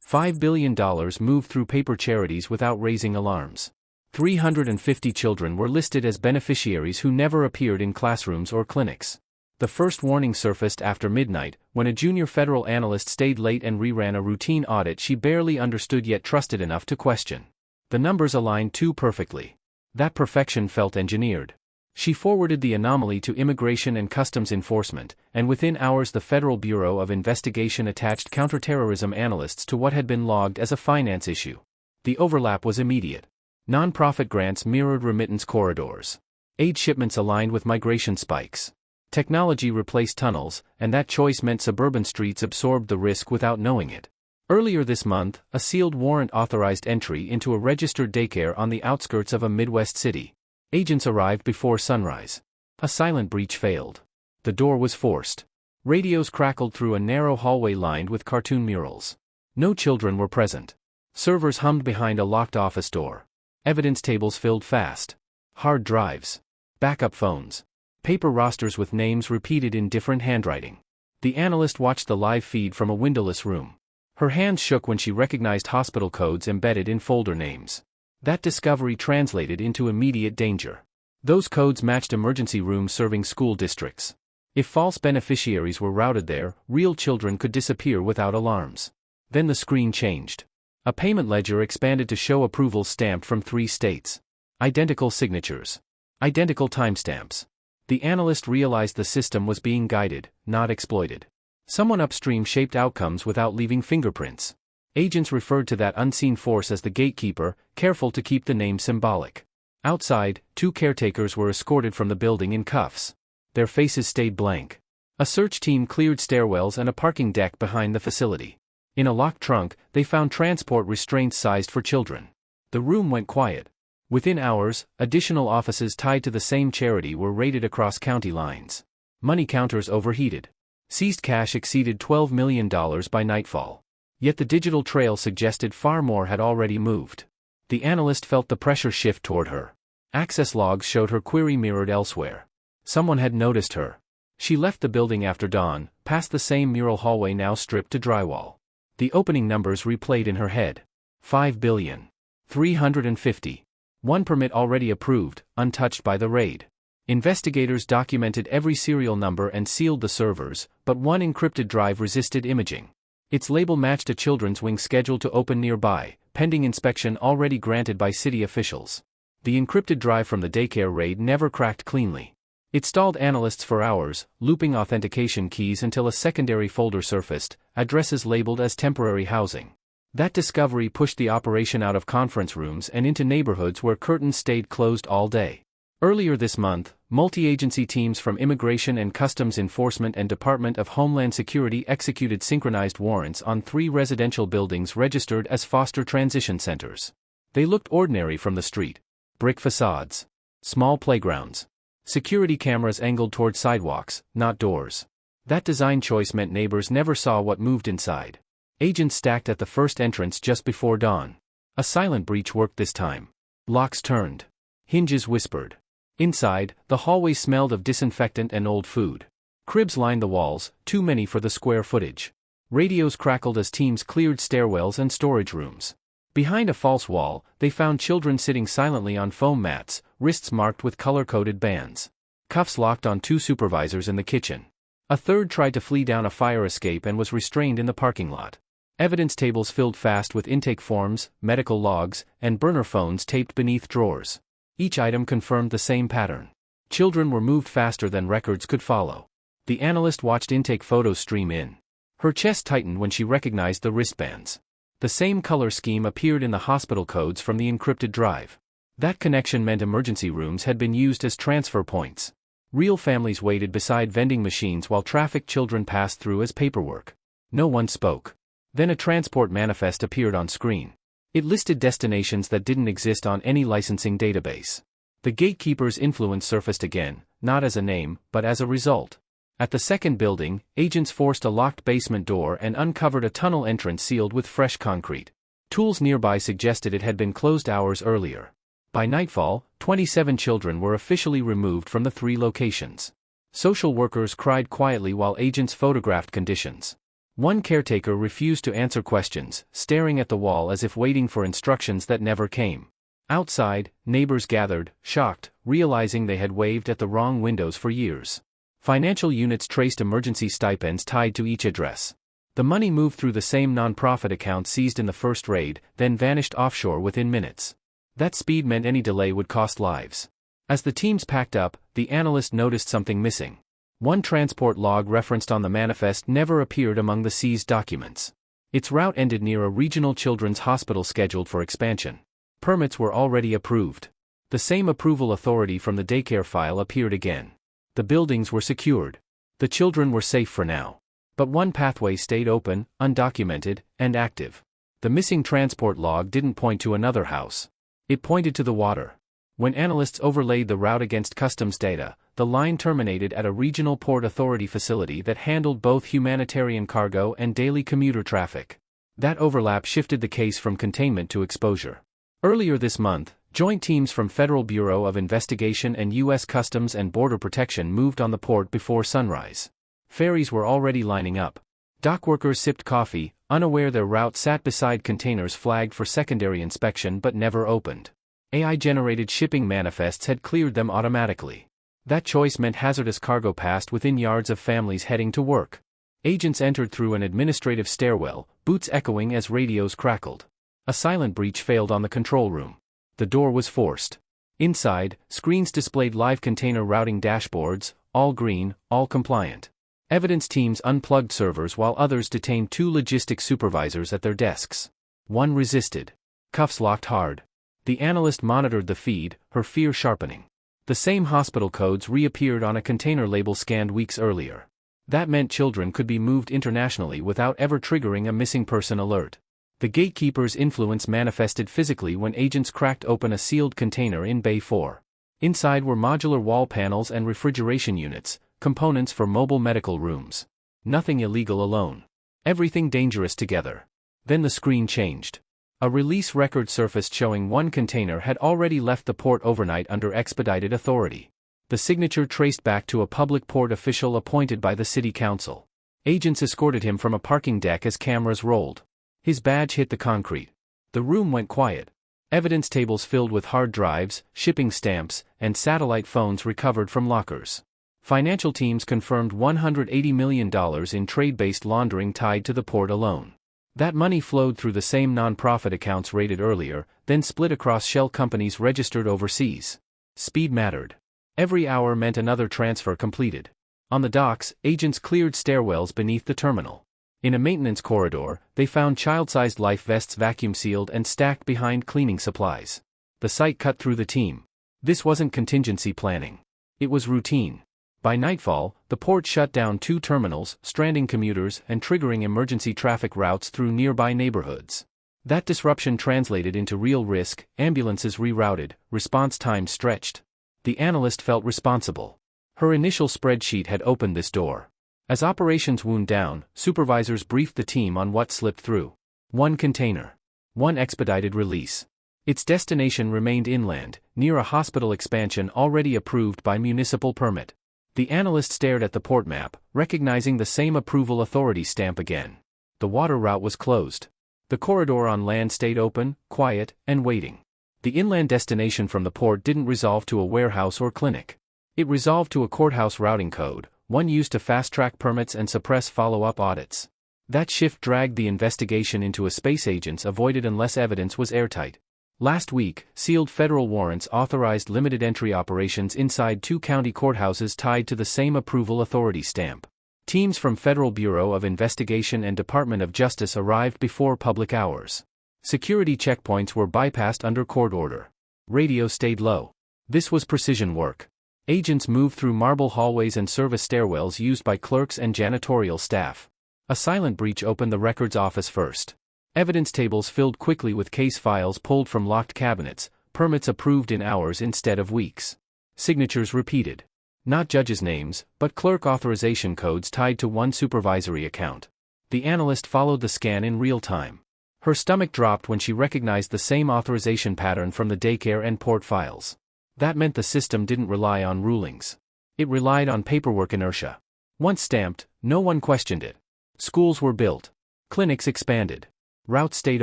$5 billion moved through paper charities without raising alarms. 350 children were listed as beneficiaries who never appeared in classrooms or clinics. The first warning surfaced after midnight, when a junior federal analyst stayed late and reran a routine audit she barely understood yet trusted enough to question. The numbers aligned too perfectly. That perfection felt engineered. She forwarded the anomaly to Immigration and Customs Enforcement, and within hours the Federal Bureau of Investigation attached counterterrorism analysts to what had been logged as a finance issue. The overlap was immediate. Nonprofit grants mirrored remittance corridors. Aid shipments aligned with migration spikes. Technology replaced tunnels, and that choice meant suburban streets absorbed the risk without knowing it. Earlier this month, a sealed warrant authorized entry into a registered daycare on the outskirts of a Midwest city. Agents arrived before sunrise. A silent breach failed. The door was forced. Radios crackled through a narrow hallway lined with cartoon murals. No children were present. Servers hummed behind a locked office door. Evidence tables filled fast. Hard drives. Backup phones. Paper rosters with names repeated in different handwriting. The analyst watched the live feed from a windowless room. Her hands shook when she recognized hospital codes embedded in folder names. That discovery translated into immediate danger. Those codes matched emergency rooms serving school districts. If false beneficiaries were routed there, real children could disappear without alarms. Then the screen changed. A payment ledger expanded to show approvals stamped from 3 states. Identical signatures. Identical timestamps. The analyst realized the system was being guided, not exploited. Someone upstream shaped outcomes without leaving fingerprints. Agents referred to that unseen force as the gatekeeper, careful to keep the name symbolic. Outside, 2 caretakers were escorted from the building in cuffs. Their faces stayed blank. A search team cleared stairwells and a parking deck behind the facility. In a locked trunk, they found transport restraints sized for children. The room went quiet. Within hours, additional offices tied to the same charity were raided across county lines. Money counters overheated. Seized cash exceeded $12 million by nightfall. Yet the digital trail suggested far more had already moved. The analyst felt the pressure shift toward her. Access logs showed her query mirrored elsewhere. Someone had noticed her. She left the building after dawn, past the same mural hallway now stripped to drywall. The opening numbers replayed in her head. 5 billion. 350. 1 permit already approved, untouched by the raid. Investigators documented every serial number and sealed the servers, but one encrypted drive resisted imaging. Its label matched a children's wing scheduled to open nearby, pending inspection already granted by city officials. The encrypted drive from the daycare raid never cracked cleanly. It stalled analysts for hours, looping authentication keys until a secondary folder surfaced, addresses labeled as temporary housing. That discovery pushed the operation out of conference rooms and into neighborhoods where curtains stayed closed all day. Earlier this month, multi-agency teams from Immigration and Customs Enforcement and Department of Homeland Security executed synchronized warrants on 3 residential buildings registered as foster transition centers. They looked ordinary from the street. Brick facades. Small playgrounds. Security cameras angled toward sidewalks, not doors. That design choice meant neighbors never saw what moved inside. Agents stacked at the first entrance just before dawn. A silent breach worked this time. Locks turned. Hinges whispered. Inside, the hallway smelled of disinfectant and old food. Cribs lined the walls, too many for the square footage. Radios crackled as teams cleared stairwells and storage rooms. Behind a false wall, they found children sitting silently on foam mats, wrists marked with color-coded bands. Cuffs locked on 2 supervisors in the kitchen. A third tried to flee down a fire escape and was restrained in the parking lot. Evidence tables filled fast with intake forms, medical logs, and burner phones taped beneath drawers. Each item confirmed the same pattern. Children were moved faster than records could follow. The analyst watched intake photos stream in. Her chest tightened when she recognized the wristbands. The same color scheme appeared in the hospital codes from the encrypted drive. That connection meant emergency rooms had been used as transfer points. Real families waited beside vending machines while trafficked children passed through as paperwork. No one spoke. Then a transport manifest appeared on screen. It listed destinations that didn't exist on any licensing database. The gatekeeper's influence surfaced again, not as a name, but as a result. At the second building, agents forced a locked basement door and uncovered a tunnel entrance sealed with fresh concrete. Tools nearby suggested it had been closed hours earlier. By nightfall, 27 children were officially removed from the 3 locations. Social workers cried quietly while agents photographed conditions. One caretaker refused to answer questions, staring at the wall as if waiting for instructions that never came. Outside, neighbors gathered, shocked, realizing they had waved at the wrong windows for years. Financial units traced emergency stipends tied to each address. The money moved through the same nonprofit account seized in the first raid, then vanished offshore within minutes. That speed meant any delay would cost lives. As the teams packed up, the analyst noticed something missing. One transport log referenced on the manifest never appeared among the seized documents. Its route ended near a regional children's hospital scheduled for expansion. Permits were already approved. The same approval authority from the daycare file appeared again. The buildings were secured. The children were safe for now. But one pathway stayed open, undocumented, and active. The missing transport log didn't point to another house. It pointed to the water. When analysts overlaid the route against customs data, the line terminated at a regional port authority facility that handled both humanitarian cargo and daily commuter traffic. That overlap shifted the case from containment to exposure. Earlier this month, joint teams from Federal Bureau of Investigation and U.S. Customs and Border Protection moved on the port before sunrise. Ferries were already lining up. Dock workers sipped coffee, unaware their route sat beside containers flagged for secondary inspection but never opened. AI-generated shipping manifests had cleared them automatically. That choice meant hazardous cargo passed within yards of families heading to work. Agents entered through an administrative stairwell, boots echoing as radios crackled. A silent breach failed on the control room. The door was forced. Inside, screens displayed live container routing dashboards, all green, all compliant. Evidence teams unplugged servers while others detained two logistics supervisors at their desks. One resisted. Cuffs locked hard. The analyst monitored the feed, her fear sharpening. The same hospital codes reappeared on a container label scanned weeks earlier. That meant children could be moved internationally without ever triggering a missing person alert. The gatekeeper's influence manifested physically when agents cracked open a sealed container in Bay 4. Inside were modular wall panels and refrigeration units, components for mobile medical rooms. Nothing illegal alone. Everything dangerous together. Then the screen changed. A release record surfaced showing one container had already left the port overnight under expedited authority. The signature traced back to a public port official appointed by the city council. Agents escorted him from a parking deck as cameras rolled. His badge hit the concrete. The room went quiet. Evidence tables filled with hard drives, shipping stamps, and satellite phones recovered from lockers. Financial teams confirmed $180 million in trade-based laundering tied to the port alone. That money flowed through the same nonprofit accounts raided earlier, then split across shell companies registered overseas. Speed mattered. Every hour meant another transfer completed. On the docks, agents cleared stairwells beneath the terminal. In a maintenance corridor, they found child-sized life vests vacuum-sealed and stacked behind cleaning supplies. The sight cut through the team. This wasn't contingency planning. It was routine. By nightfall, the port shut down 2 terminals, stranding commuters and triggering emergency traffic routes through nearby neighborhoods. That disruption translated into real risk, ambulances rerouted, response times stretched. The analyst felt responsible. Her initial spreadsheet had opened this door. As operations wound down, supervisors briefed the team on what slipped through. 1 container. 1 expedited release. Its destination remained inland, near a hospital expansion already approved by municipal permit. The analyst stared at the port map, recognizing the same approval authority stamp again. The water route was closed. The corridor on land stayed open, quiet, and waiting. The inland destination from the port didn't resolve to a warehouse or clinic. It resolved to a courthouse routing code, one used to fast-track permits and suppress follow-up audits. That shift dragged the investigation into a space agents avoided unless evidence was airtight. Last week, sealed federal warrants authorized limited entry operations inside 2 county courthouses tied to the same approval authority stamp. Teams from Federal Bureau of Investigation and Department of Justice arrived before public hours. Security checkpoints were bypassed under court order. Radio stayed low. This was precision work. Agents moved through marble hallways and service stairwells used by clerks and janitorial staff. A silent breach opened the records office first. Evidence tables filled quickly with case files pulled from locked cabinets, permits approved in hours instead of weeks. Signatures repeated. Not judges' names, but clerk authorization codes tied to one supervisory account. The analyst followed the scan in real time. Her stomach dropped when she recognized the same authorization pattern from the daycare and port files. That meant the system didn't rely on rulings. It relied on paperwork inertia. Once stamped, no one questioned it. Schools were built. Clinics expanded. Routes stayed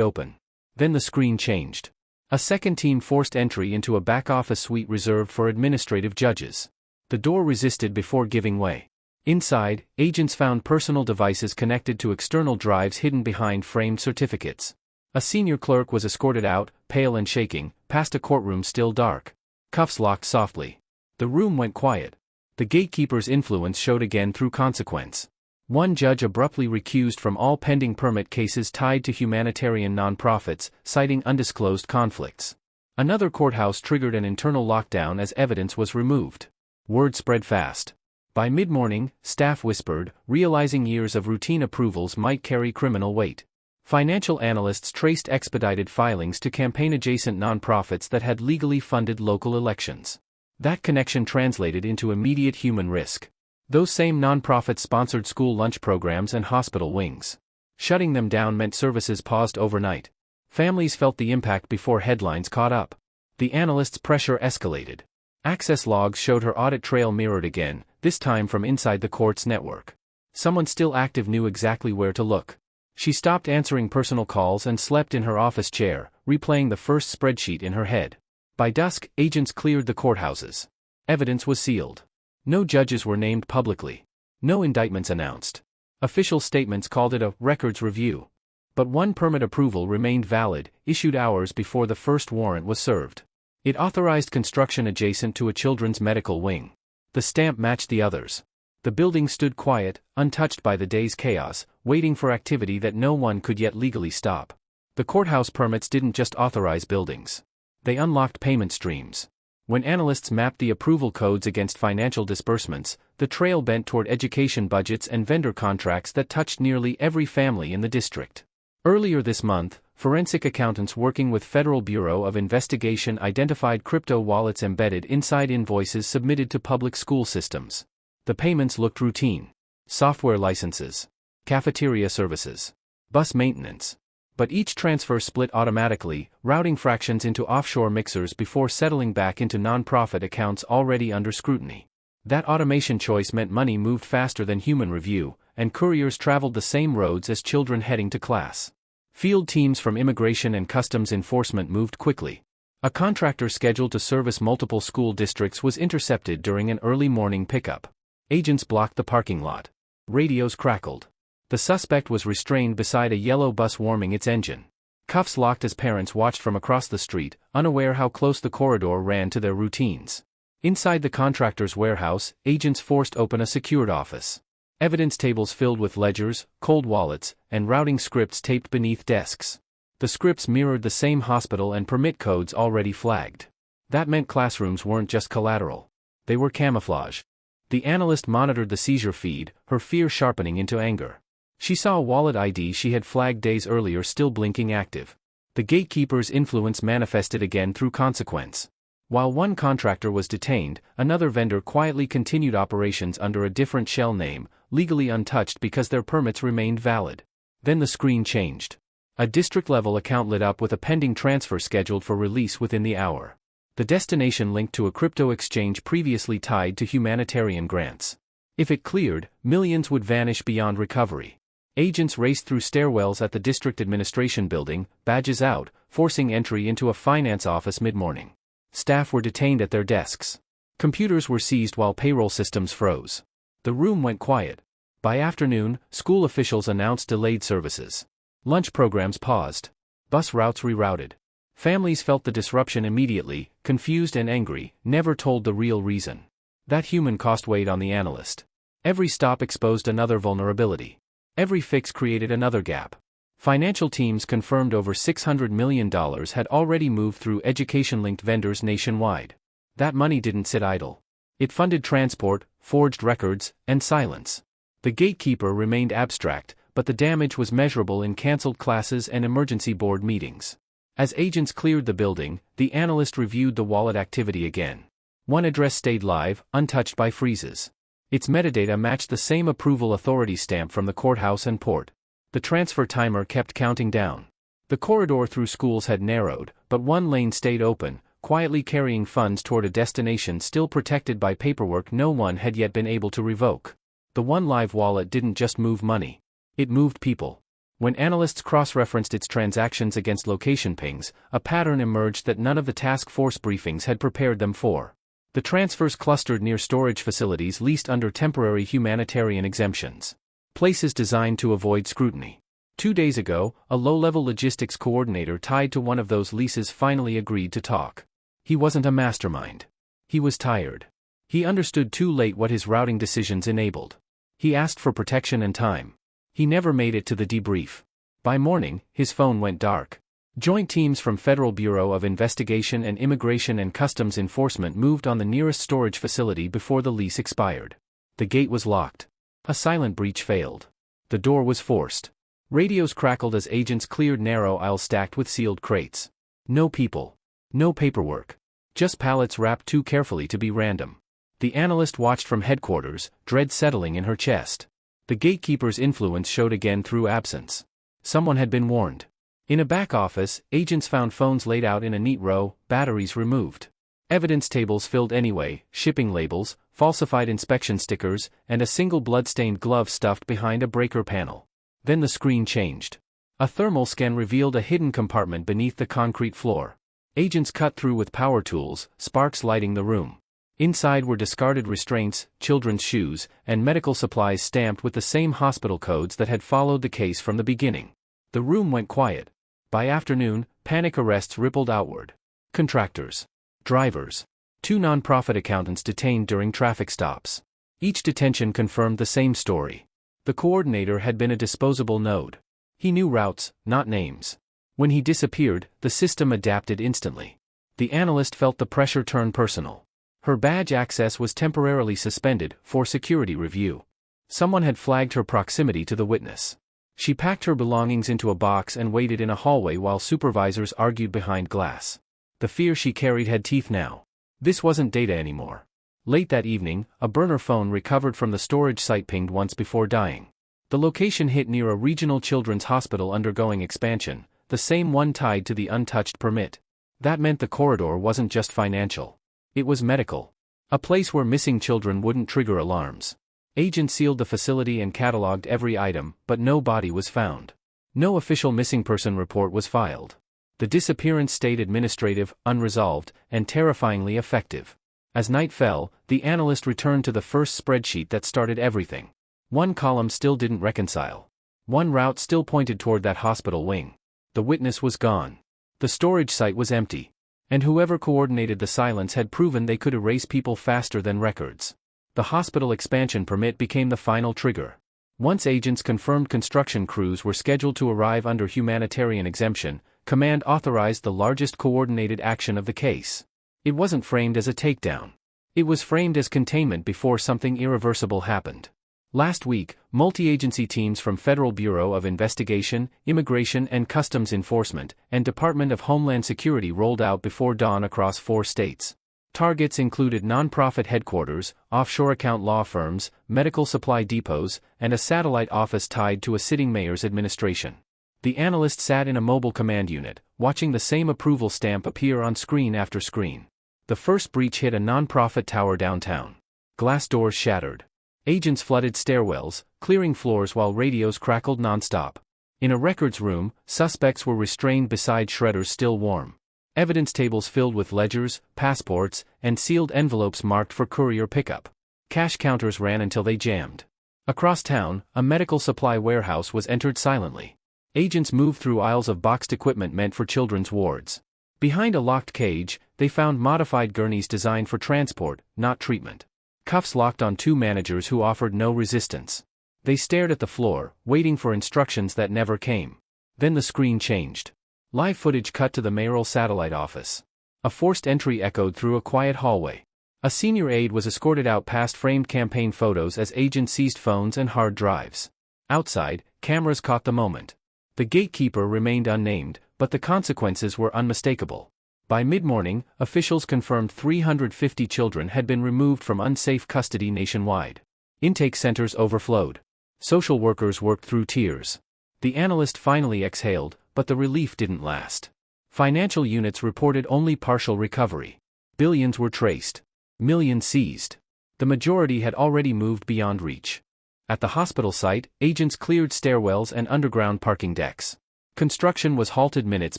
open. Then the screen changed. A second team forced entry into a back-office suite reserved for administrative judges. The door resisted before giving way. Inside, agents found personal devices connected to external drives hidden behind framed certificates. A senior clerk was escorted out, pale and shaking, past a courtroom still dark. Cuffs locked softly. The room went quiet. The gatekeeper's influence showed again through consequence. One judge abruptly recused from all pending permit cases tied to humanitarian nonprofits, citing undisclosed conflicts. Another courthouse triggered an internal lockdown as evidence was removed. Word spread fast. By mid-morning, staff whispered, realizing years of routine approvals might carry criminal weight. Financial analysts traced expedited filings to campaign-adjacent nonprofits that had legally funded local elections. That connection translated into immediate human risk. Those same nonprofits sponsored school lunch programs and hospital wings. Shutting them down meant services paused overnight. Families felt the impact before headlines caught up. The analysts' pressure escalated. Access logs showed her audit trail mirrored again, this time from inside the court's network. Someone still active knew exactly where to look. She stopped answering personal calls and slept in her office chair, replaying the first spreadsheet in her head. By dusk, agents cleared the courthouses. Evidence was sealed. No judges were named publicly. No indictments announced. Official statements called it a records review. But one permit approval remained valid, issued hours before the first warrant was served. It authorized construction adjacent to a children's medical wing. The stamp matched the others. The building stood quiet, untouched by the day's chaos, waiting for activity that no one could yet legally stop. The courthouse permits didn't just authorize buildings. They unlocked payment streams. When analysts mapped the approval codes against financial disbursements, the trail bent toward education budgets and vendor contracts that touched nearly every family in the district. Earlier this month, forensic accountants working with Federal Bureau of Investigation identified crypto wallets embedded inside invoices submitted to public school systems. The payments looked routine. Software licenses, cafeteria services, bus maintenance. But each transfer split automatically, routing fractions into offshore mixers before settling back into nonprofit accounts already under scrutiny. That automation choice meant money moved faster than human review, and couriers traveled the same roads as children heading to class. Field teams from immigration and customs enforcement moved quickly. A contractor scheduled to service multiple school districts was intercepted during an early morning pickup. Agents blocked the parking lot. Radios crackled. The suspect was restrained beside a yellow bus warming its engine. Cuffs locked as parents watched from across the street, unaware how close the corridor ran to their routines. Inside the contractor's warehouse, agents forced open a secured office. Evidence tables filled with ledgers, cold wallets, and routing scripts taped beneath desks. The scripts mirrored the same hospital and permit codes already flagged. That meant classrooms weren't just collateral. They were camouflage. The analyst monitored the seizure feed, her fear sharpening into anger. She saw a wallet ID she had flagged days earlier still blinking active. The gatekeeper's influence manifested again through consequence. While one contractor was detained, another vendor quietly continued operations under a different shell name, legally untouched because their permits remained valid. Then the screen changed. A district-level account lit up with a pending transfer scheduled for release within the hour. The destination linked to a crypto exchange previously tied to humanitarian grants. If it cleared, millions would vanish beyond recovery. Agents raced through stairwells at the district administration building, badges out, forcing entry into a finance office mid-morning. Staff were detained at their desks. Computers were seized while payroll systems froze. The room went quiet. By afternoon, school officials announced delayed services. Lunch programs paused. Bus routes rerouted. Families felt the disruption immediately, confused and angry, never told the real reason. That human cost weighed on the analyst. Every stop exposed another vulnerability. Every fix created another gap. Financial teams confirmed over $600 million had already moved through education-linked vendors nationwide. That money didn't sit idle. It funded transport, forged records, and silence. The gatekeeper remained abstract, but the damage was measurable in canceled classes and emergency board meetings. As agents cleared the building, the analyst reviewed the wallet activity again. One address stayed live, untouched by freezes. Its metadata matched the same approval authority stamp from the courthouse and port. The transfer timer kept counting down. The corridor through schools had narrowed, but one lane stayed open, quietly carrying funds toward a destination still protected by paperwork no one had yet been able to revoke. The one live wallet didn't just move money. It moved people. When analysts cross-referenced its transactions against location pings, a pattern emerged that none of the task force briefings had prepared them for. The transfers clustered near storage facilities leased under temporary humanitarian exemptions. Places designed to avoid scrutiny. 2 days ago, a low-level logistics coordinator tied to one of those leases finally agreed to talk. He wasn't a mastermind. He was tired. He understood too late what his routing decisions enabled. He asked for protection and time. He never made it to the debrief. By morning, his phone went dark. Joint teams from Federal Bureau of Investigation and Immigration and Customs Enforcement moved on the nearest storage facility before the lease expired. The gate was locked. A silent breach failed. The door was forced. Radios crackled as agents cleared narrow aisles stacked with sealed crates. No people. No paperwork. Just pallets wrapped too carefully to be random. The analyst watched from headquarters, dread settling in her chest. The gatekeeper's influence showed again through absence. Someone had been warned. In a back office, agents found phones laid out in a neat row, batteries removed. Evidence tables filled anyway, shipping labels, falsified inspection stickers, and a single blood-stained glove stuffed behind a breaker panel. Then the screen changed. A thermal scan revealed a hidden compartment beneath the concrete floor. Agents cut through with power tools, sparks lighting the room. Inside were discarded restraints, children's shoes, and medical supplies stamped with the same hospital codes that had followed the case from the beginning. The room went quiet. By afternoon, panic arrests rippled outward. Contractors. Drivers. 2 nonprofit accountants detained during traffic stops. Each detention confirmed the same story. The coordinator had been a disposable node. He knew routes, not names. When he disappeared, the system adapted instantly. The analyst felt the pressure turn personal. Her badge access was temporarily suspended for security review. Someone had flagged her proximity to the witness. She packed her belongings into a box and waited in a hallway while supervisors argued behind glass. The fear she carried had teeth now. This wasn't data anymore. Late that evening, a burner phone recovered from the storage site pinged once before dying. The location hit near a regional children's hospital undergoing expansion, the same one tied to the untouched permit. That meant the corridor wasn't just financial. It was medical. A place where missing children wouldn't trigger alarms. Agents sealed the facility and cataloged every item, but no body was found. No official missing person report was filed. The disappearance stayed administrative, unresolved, and terrifyingly effective. As night fell, the analyst returned to the first spreadsheet that started everything. One column still didn't reconcile. One route still pointed toward that hospital wing. The witness was gone. The storage site was empty. And whoever coordinated the silence had proven they could erase people faster than records. The hospital expansion permit became the final trigger. Once agents confirmed construction crews were scheduled to arrive under humanitarian exemption, command authorized the largest coordinated action of the case. It wasn't framed as a takedown. It was framed as containment before something irreversible happened. Last week, multi-agency teams from Federal Bureau of Investigation, Immigration and Customs Enforcement, and Department of Homeland Security rolled out before dawn across 4 states. Targets included nonprofit headquarters, offshore account law firms, medical supply depots, and a satellite office tied to a sitting mayor's administration. The analyst sat in a mobile command unit, watching the same approval stamp appear on screen after screen. The first breach hit a nonprofit tower downtown. Glass doors shattered. Agents flooded stairwells, clearing floors while radios crackled nonstop. In a records room, suspects were restrained beside shredders still warm. Evidence tables filled with ledgers, passports, and sealed envelopes marked for courier pickup. Cash counters ran until they jammed. Across town, a medical supply warehouse was entered silently. Agents moved through aisles of boxed equipment meant for children's wards. Behind a locked cage, they found modified gurneys designed for transport, not treatment. Cuffs locked on 2 managers who offered no resistance. They stared at the floor, waiting for instructions that never came. Then the screen changed. Live footage cut to the mayoral satellite office. A forced entry echoed through a quiet hallway. A senior aide was escorted out past framed campaign photos as agents seized phones and hard drives. Outside, cameras caught the moment. The gatekeeper remained unnamed, but the consequences were unmistakable. By mid-morning, officials confirmed 350 children had been removed from unsafe custody nationwide. Intake centers overflowed. Social workers worked through tears. The analyst finally exhaled, but the relief didn't last. Financial units reported only partial recovery. Billions were traced. Millions seized. The majority had already moved beyond reach. At the hospital site, agents cleared stairwells and underground parking decks. Construction was halted minutes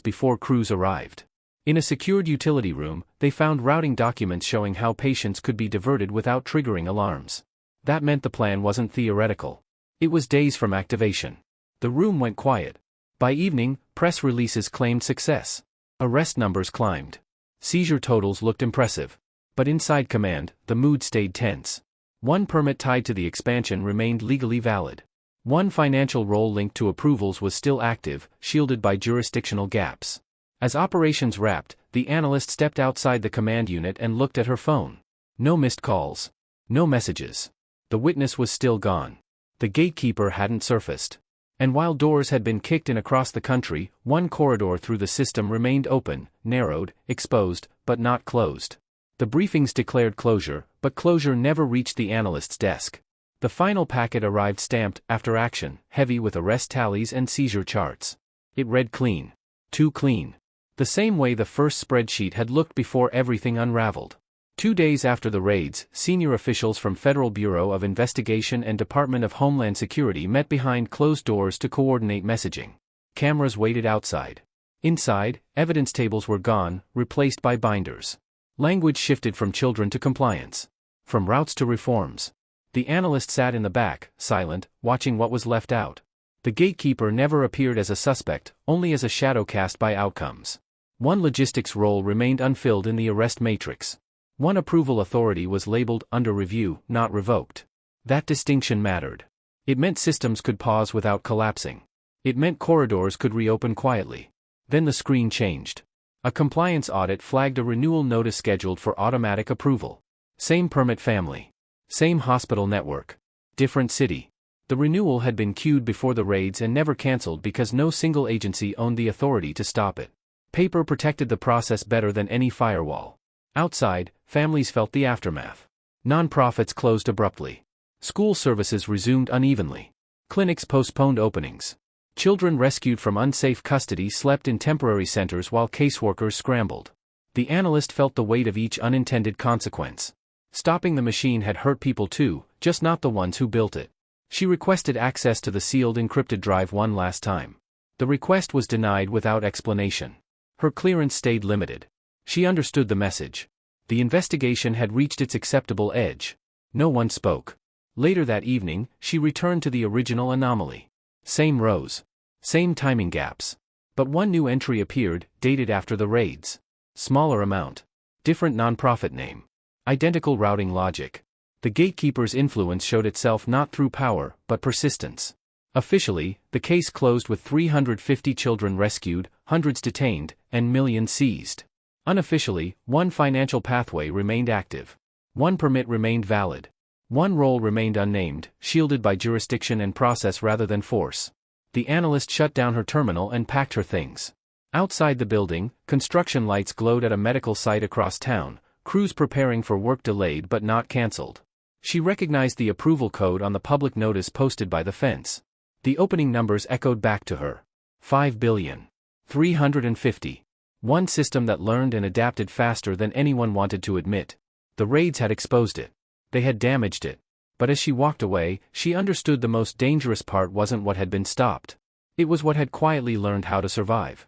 before crews arrived. In a secured utility room, they found routing documents showing how patients could be diverted without triggering alarms. That meant the plan wasn't theoretical. It was days from activation. The room went quiet. By evening, press releases claimed success. Arrest numbers climbed. Seizure totals looked impressive. But inside command, the mood stayed tense. One permit tied to the expansion remained legally valid. One financial role linked to approvals was still active, shielded by jurisdictional gaps. As operations wrapped, the analyst stepped outside the command unit and looked at her phone. No missed calls. No messages. The witness was still gone. The gatekeeper hadn't surfaced. And while doors had been kicked in across the country, one corridor through the system remained open, narrowed, exposed, but not closed. The briefings declared closure, but closure never reached the analyst's desk. The final packet arrived stamped, "After action," heavy with arrest tallies and seizure charts. It read clean. Too clean. The same way the first spreadsheet had looked before everything unraveled. 2 days after the raids, senior officials from Federal Bureau of Investigation and Department of Homeland Security met behind closed doors to coordinate messaging. Cameras waited outside. Inside, evidence tables were gone, replaced by binders. Language shifted from children to compliance. From routes to reforms. The analyst sat in the back, silent, watching what was left out. The gatekeeper never appeared as a suspect, only as a shadow cast by outcomes. One logistics role remained unfilled in the arrest matrix. One approval authority was labeled "under review," not revoked. That distinction mattered. It meant systems could pause without collapsing. It meant corridors could reopen quietly. Then the screen changed. A compliance audit flagged a renewal notice scheduled for automatic approval. Same permit family. Same hospital network. Different city. The renewal had been queued before the raids and never cancelled because no single agency owned the authority to stop it. Paper protected the process better than any firewall. Outside, families felt the aftermath. Nonprofits closed abruptly. School services resumed unevenly. Clinics postponed openings. Children rescued from unsafe custody slept in temporary centers while caseworkers scrambled. The analyst felt the weight of each unintended consequence. Stopping the machine had hurt people too, just not the ones who built it. She requested access to the sealed encrypted drive one last time. The request was denied without explanation. Her clearance stayed limited. She understood the message. The investigation had reached its acceptable edge. No one spoke. Later that evening, she returned to the original anomaly. Same rows. Same timing gaps. But one new entry appeared, dated after the raids. Smaller amount. Different nonprofit name. Identical routing logic. The gatekeeper's influence showed itself not through power, but persistence. Officially, the case closed with 350 children rescued, hundreds detained, and millions seized. Unofficially, one financial pathway remained active. One permit remained valid. One role remained unnamed, shielded by jurisdiction and process rather than force. The analyst shut down her terminal and packed her things. Outside the building, construction lights glowed at a medical site across town, crews preparing for work delayed but not cancelled. She recognized the approval code on the public notice posted by the fence. The opening numbers echoed back to her. 5 billion. 350. One system that learned and adapted faster than anyone wanted to admit. The raids had exposed it. They had damaged it. But as she walked away, she understood the most dangerous part wasn't what had been stopped. It was what had quietly learned how to survive.